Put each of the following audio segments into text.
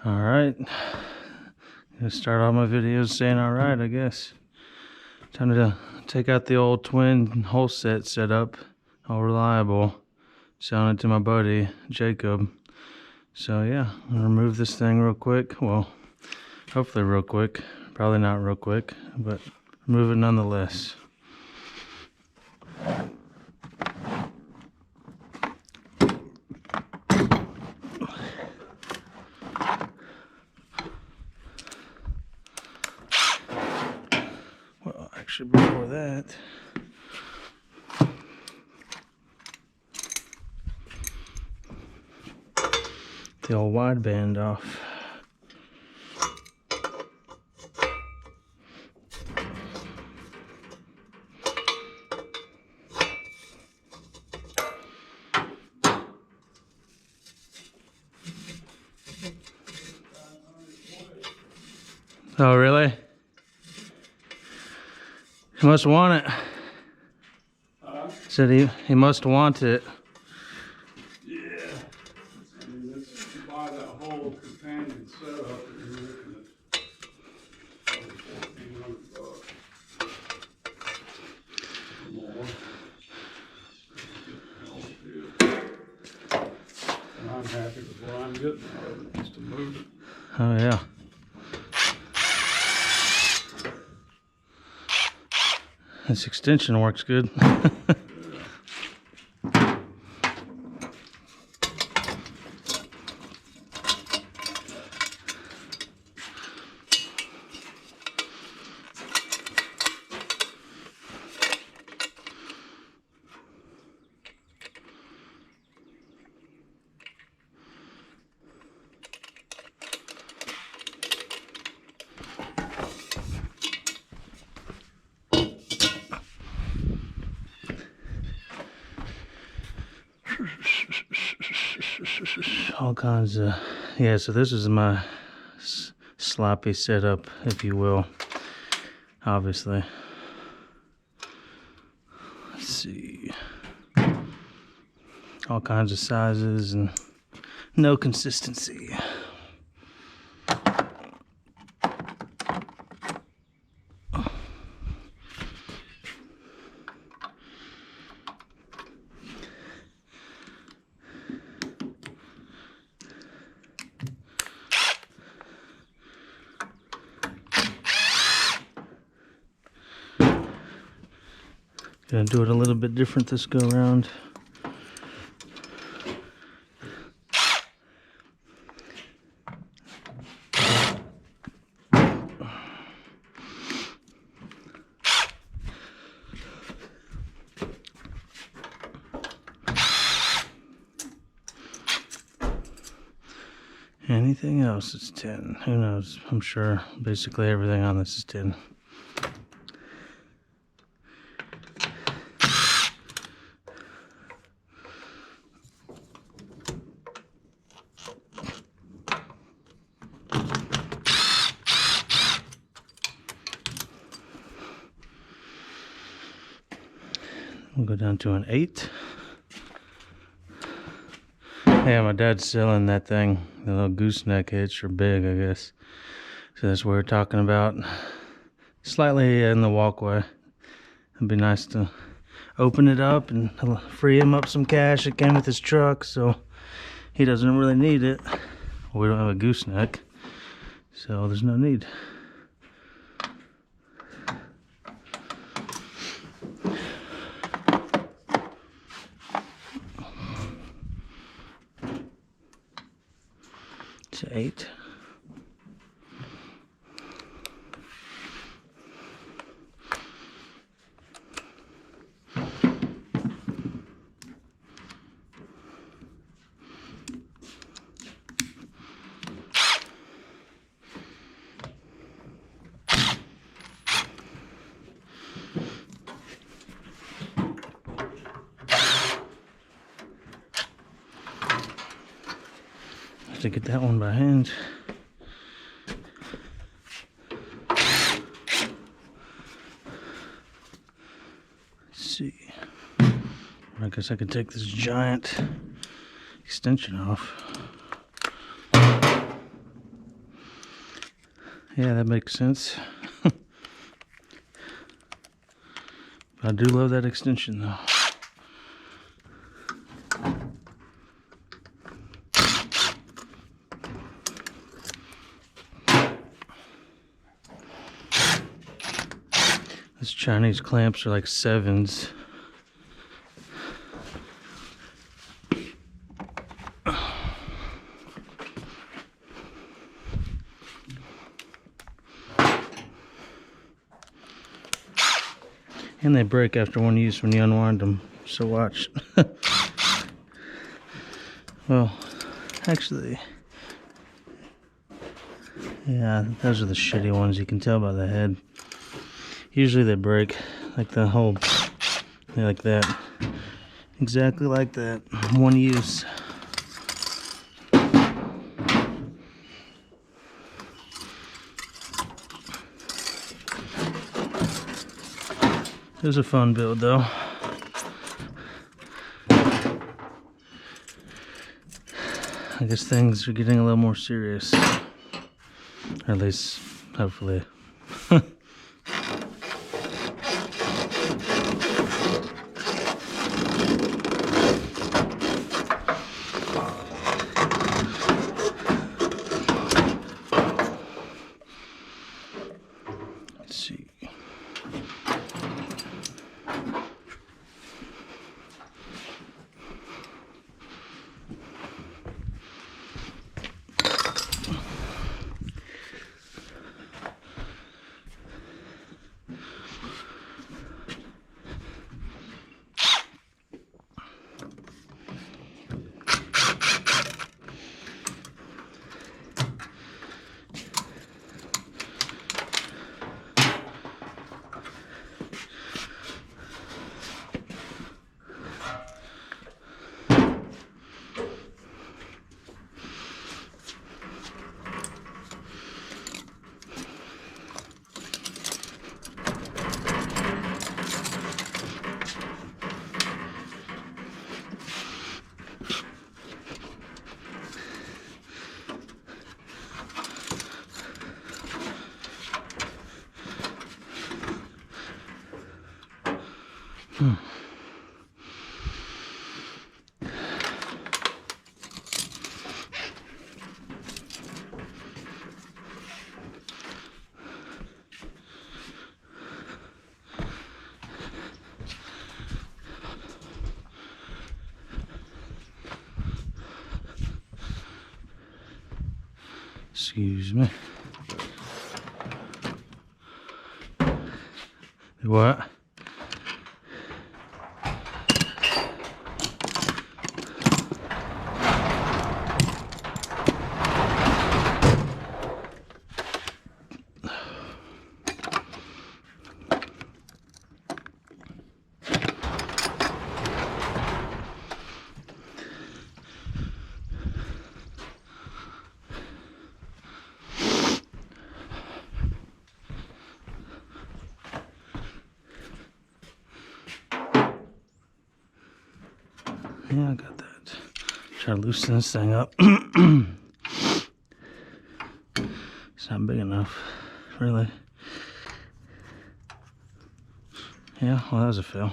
Alright, gonna start all my videos saying alright, I guess. Time to take out the old twin Holset setup, all reliable. Selling it to my buddy, Jacob. So yeah, I'm gonna remove this thing real quick. Well, hopefully real quick. Probably not real quick, but remove it nonetheless. Well, actually before that, the old wideband off. Oh, really? He must want it. Said he must want it. Yeah. I mean, let's buy that whole companion setup and you're looking at probably $1,400. More. And I'm happy with what I'm getting out of it, just to move it. Oh yeah. This extension works good. All kinds of, yeah, so this is my sloppy setup, if you will, obviously. Let's see, all kinds of sizes and no consistency. Gonna do it a little bit different this go around. Anything else is 10. Who knows? I'm sure basically everything on this is 10. We'll go down to an 8. Yeah, my dad's selling that thing. The little gooseneck hitch, or big, I guess. So that's what we're talking about. Slightly in the walkway. It'd be nice to open it up and free him up some cash. It came with his truck, so he doesn't really need it. We don't have a gooseneck, so there's no need. To 8. To get that one by hand. Let's see. I guess I could take this giant extension off. Yeah, that makes sense. I do love that extension though. These Chinese clamps are like 7s. And they break after one use when you unwind them, so watch. Well, actually, yeah, those are the shitty ones. You can tell by the head. Usually they break, like the whole, like that. Exactly like that, one use. It was a fun build though. I guess things are getting a little more serious. Or at least, hopefully. Let's see. Excuse me. What? Yeah, I got that. Try to loosen this thing up. It's not big enough, really. Yeah, well, that was a fail.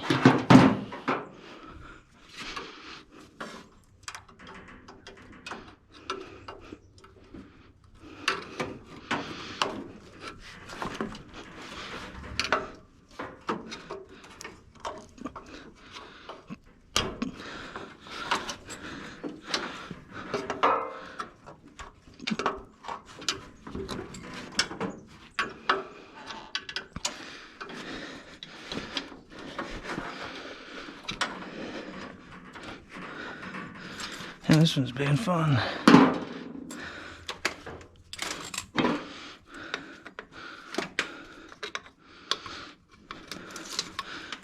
And this one's being fun.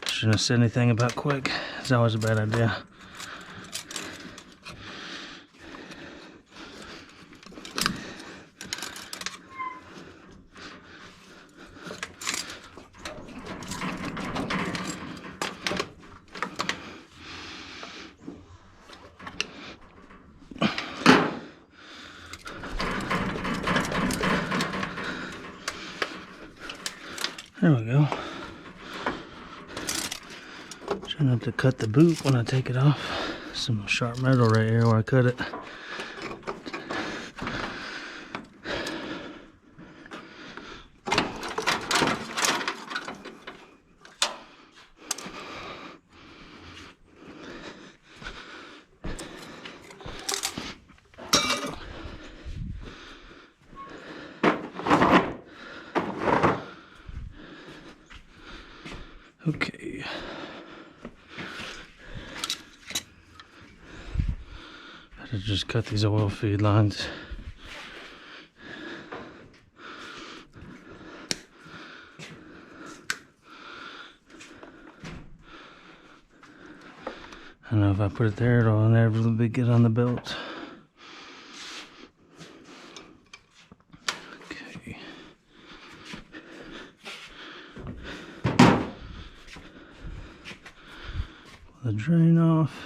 Shouldn't have said anything about quick. It's always a bad idea. There we go. Try not to cut the boot when I take it off. Some sharp metal right here where I cut it. Okay. I just cut these oil feed lines. I don't know if I put it there, it'll inevitably get on the belt. Okay. Pull the drain off.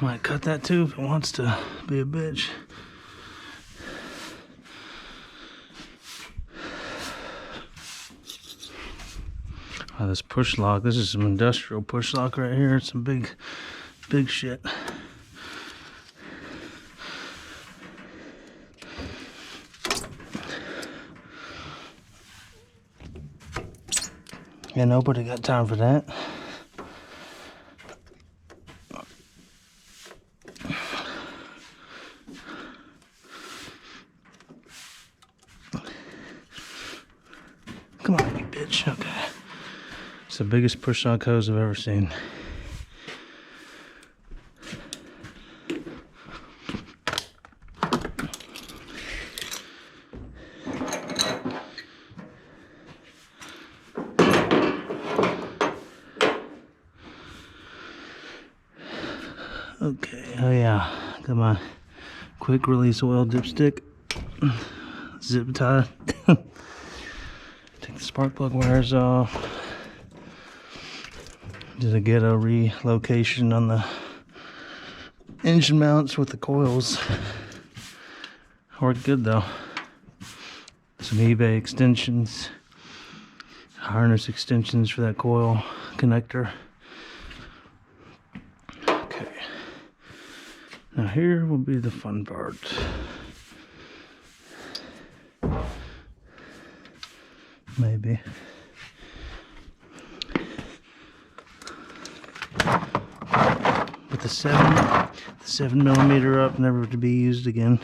Might cut that too if it wants to be a bitch. Oh, this push lock, this is some industrial push lock right here. It's some big shit. Yeah, nobody got time for that. Come on, you bitch. Okay. It's the biggest push lock hose I've ever seen. Okay, oh yeah, got my quick release oil dipstick, zip tie. Take the spark plug wires off. Did a ghetto relocation on the engine mounts with the coils. Worked good though. Some eBay extensions, harness extensions for that coil connector. Okay. Now here will be the fun part. Maybe. Put the 7mm up, never to be used again.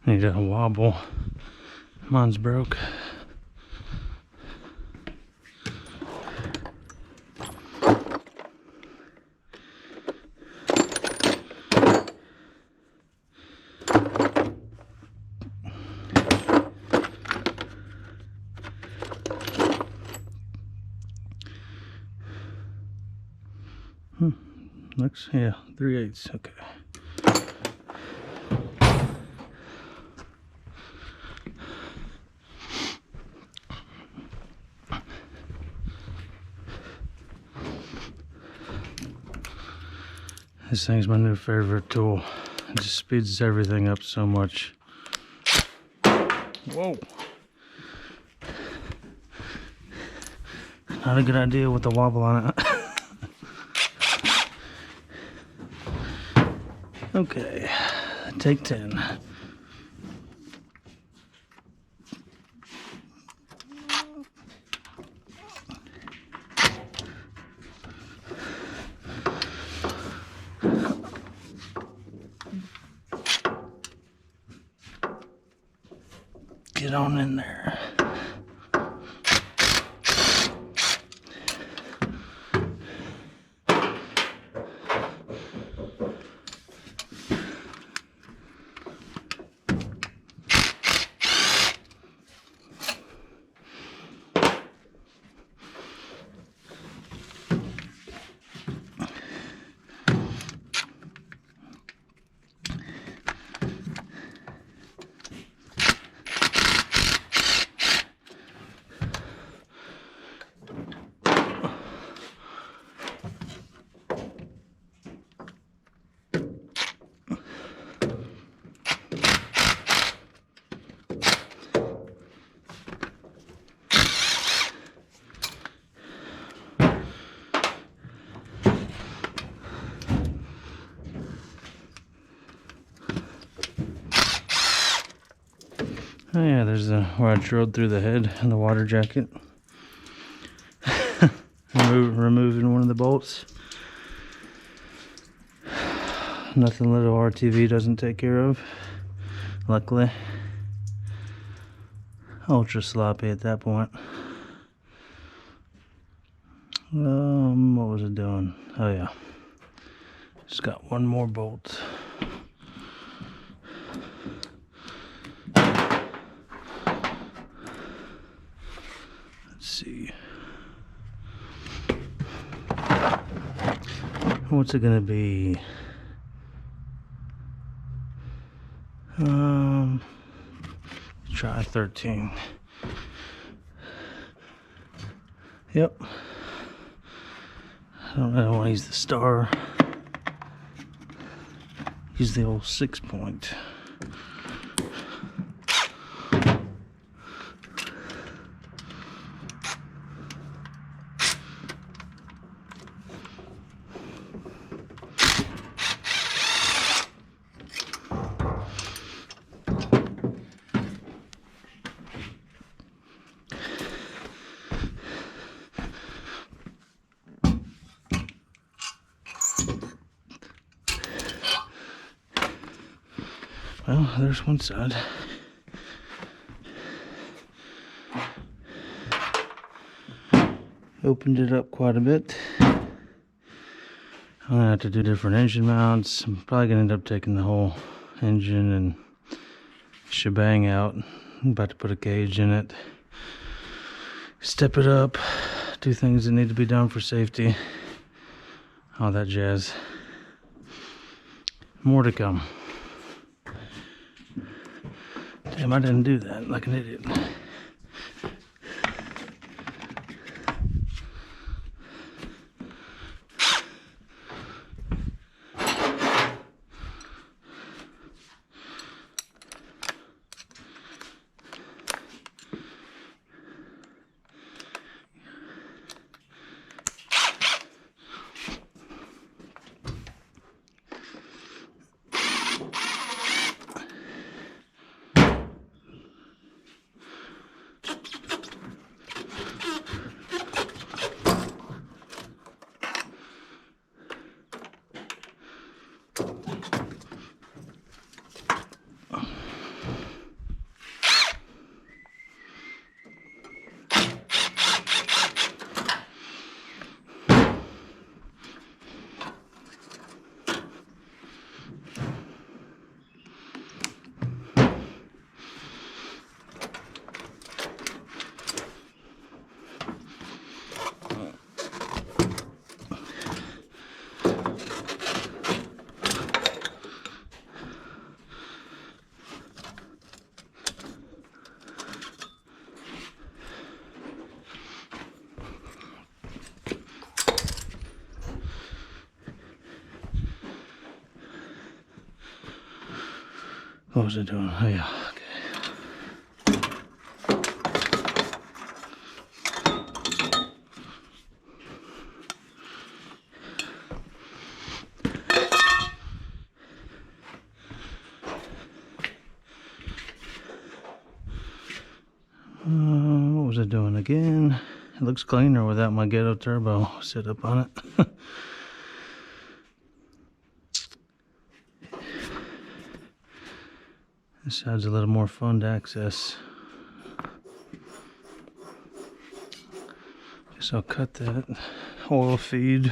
Need a wobble. Mine's broke. Looks, yeah, 3/8, okay. This thing's my new favorite tool. It just speeds everything up so much. Whoa. Not a good idea with the wobble on it. Okay, take 10. Get on in there. Oh yeah, there's where I drilled through the head and the water jacket. Removing one of the bolts. Nothing little RTV doesn't take care of, luckily. Ultra sloppy at that point. What was it doing? Oh yeah, just got one more bolt. Let's see. What's it gonna be? Try 13. Yep. I don't want to use the star. Use the old 6-point. Well, there's one side. Opened it up quite a bit. I'm gonna have to do different engine mounts. I'm probably gonna end up taking the whole engine and shebang out. I'm about to put a cage in it. Step it up. Do things that need to be done for safety. All that jazz. More to come. Damn, I didn't do that like an idiot. What was I doing? Oh yeah, okay. What was I doing again? It looks cleaner without my ghetto turbo set up on it. This side's a little more fun to access. Guess I'll cut that oil feed.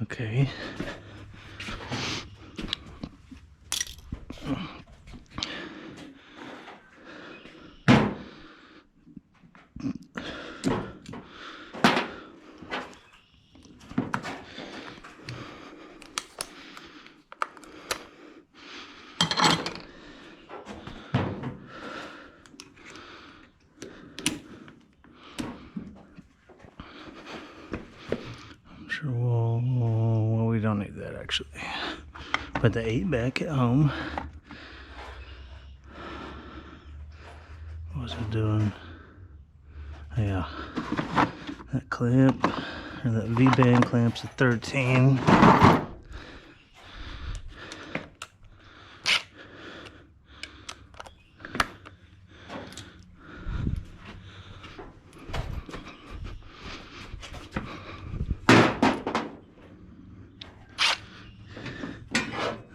Okay. Sure, well, we don't need that actually. Put the 8 back at home. What was it doing? Yeah, that clip, or that V-band clamp's a 13.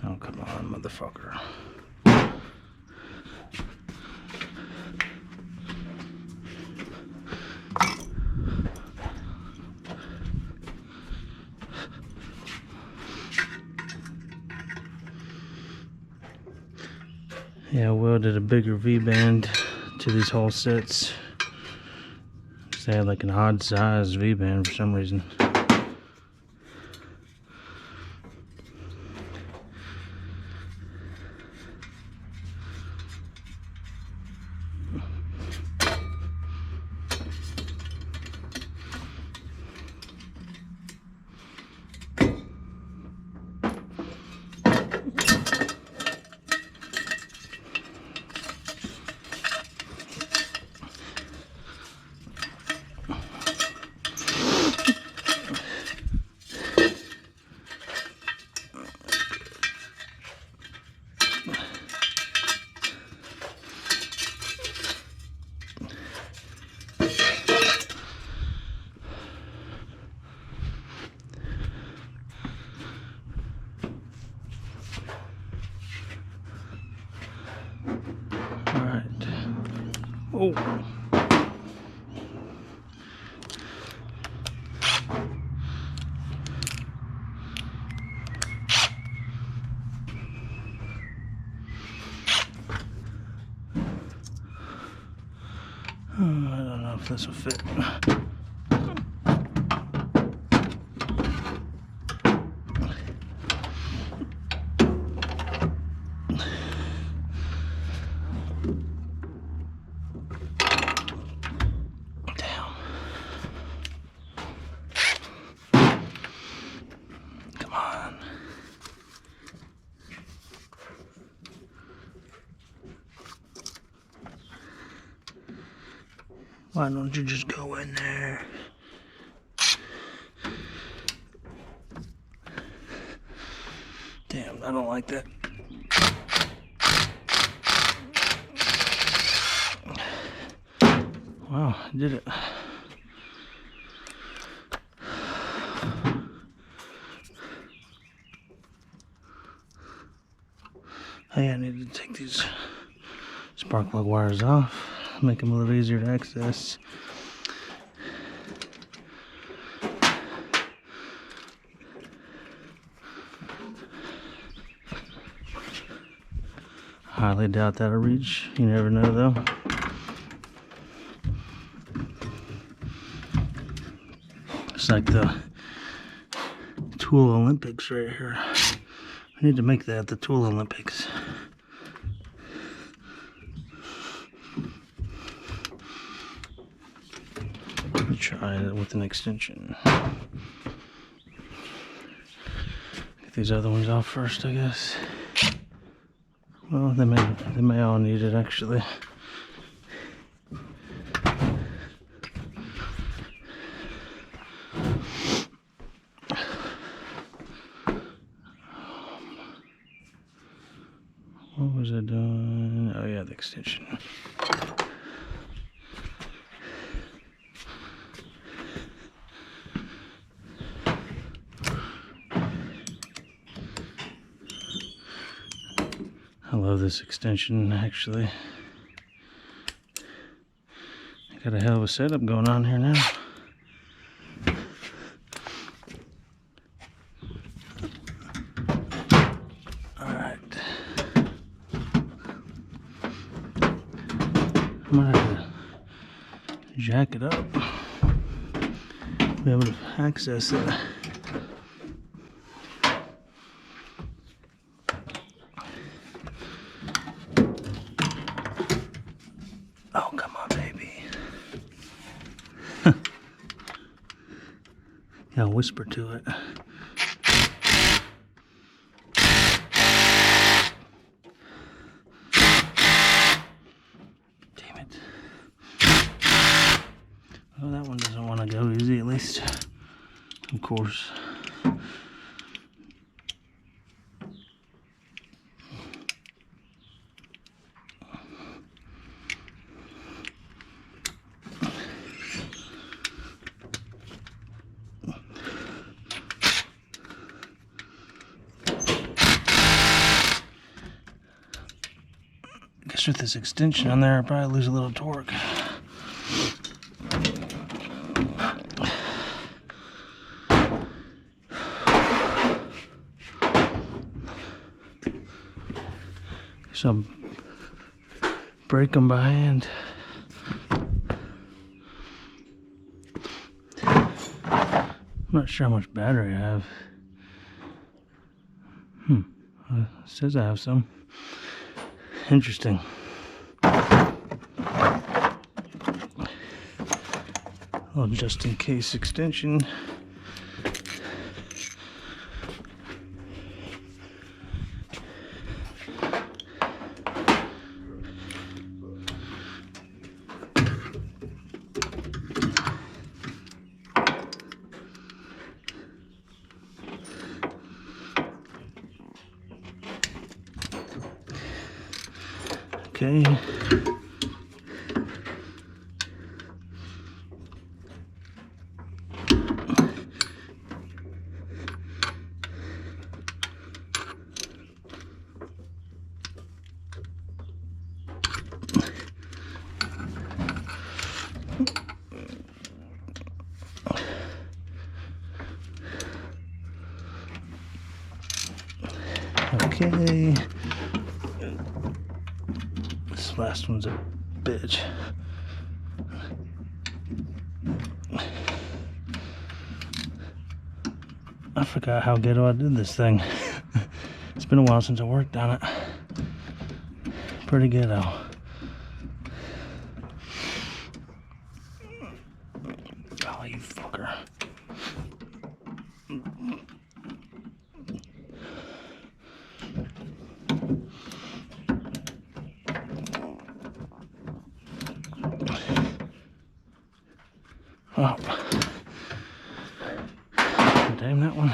Oh, come on, motherfucker. Yeah, Will did a bigger V-band to these Holsets. They had like an odd size V-band for some reason. Alright. Oh. I don't know if this will fit. Damn. Come on. Why don't you just go in there? Damn, I don't like that. Wow, I did it. Hey, I need to take these spark plug wires off, make them a little easier to access. Highly doubt that'll reach. You never know though. It's like the Tool Olympics right here. I need to make that the Tool Olympics. Let me try it with an extension. Get these other ones off first, I guess. Well, they may all need it actually. What was I doing? Oh yeah, the extension. I love this extension actually. I got a hell of a setup going on here now. it up, be able to access it. Oh, come on, baby. Yeah, whisper to it. Damn it. Well, that one doesn't want to go easy, at least. Of course. Guess with this extension on there, I'll probably lose a little torque. So I'll break them by hand. I'm not sure how much battery I have. It says I have some. Interesting. Well, just in case extension. Okay. Okay. This last one's a bitch. I forgot how ghetto I did this thing. It's been a while since I worked on it. Pretty ghetto. Oh, you fucker. Oh. Damn, that one.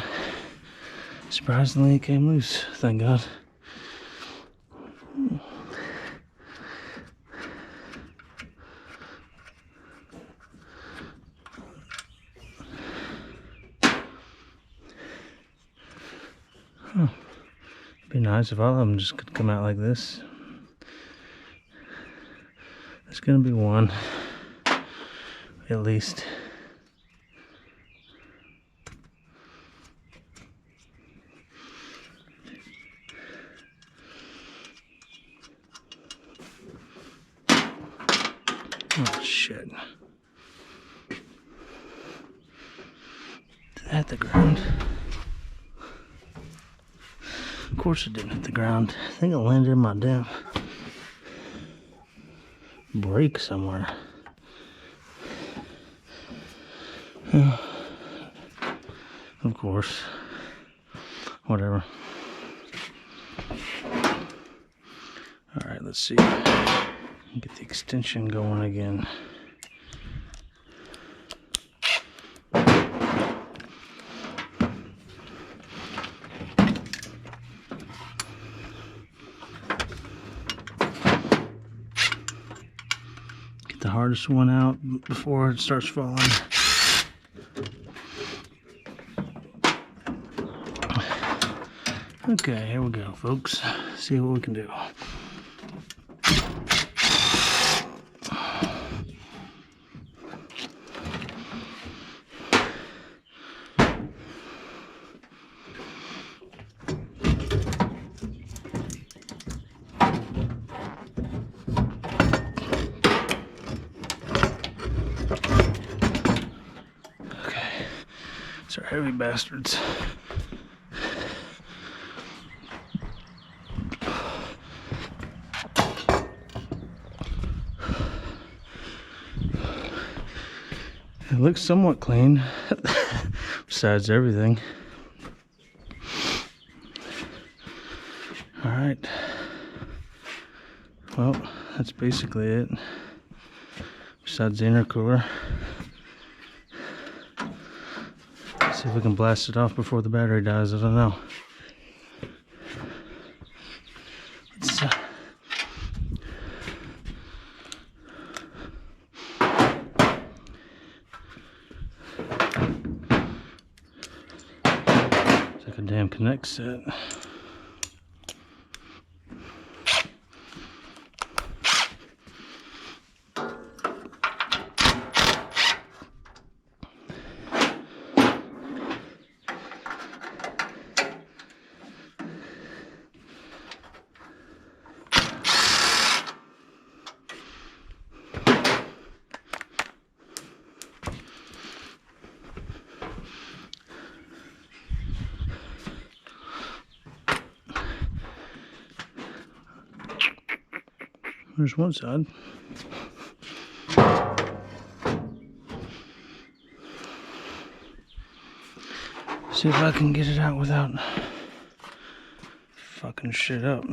Surprisingly, it came loose. Thank God. Huh. Be nice if all of them just could come out like this. There's gonna be one, at least. Oh shit. Did that hit the ground? Of course it didn't hit the ground. I think it landed in my damn brake somewhere. Of course. Whatever. Alright, let's see. Get the extension going again. Get the hardest one out before it starts falling. Okay, here we go, folks. See what we can do. These are heavy bastards. It looks somewhat clean, besides everything. Alright. Well, that's basically it. Besides the intercooler. See if we can blast it off before the battery dies. I don't know. Let's, it's like a damn Connect set. There's one side. See if I can get it out without fucking shit up.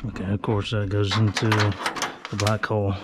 Okay, of course that goes into the black hole.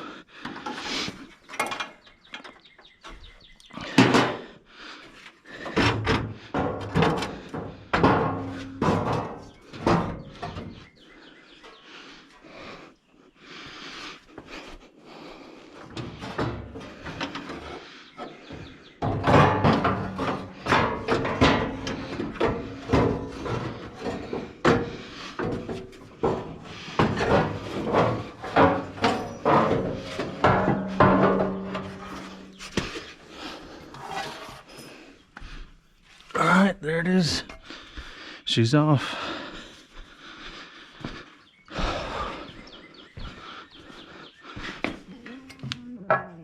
Alright, there it is. She's off. I'm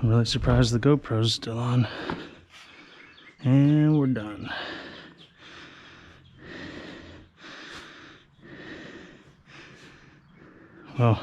really surprised the GoPro's still on. And we're done. Well,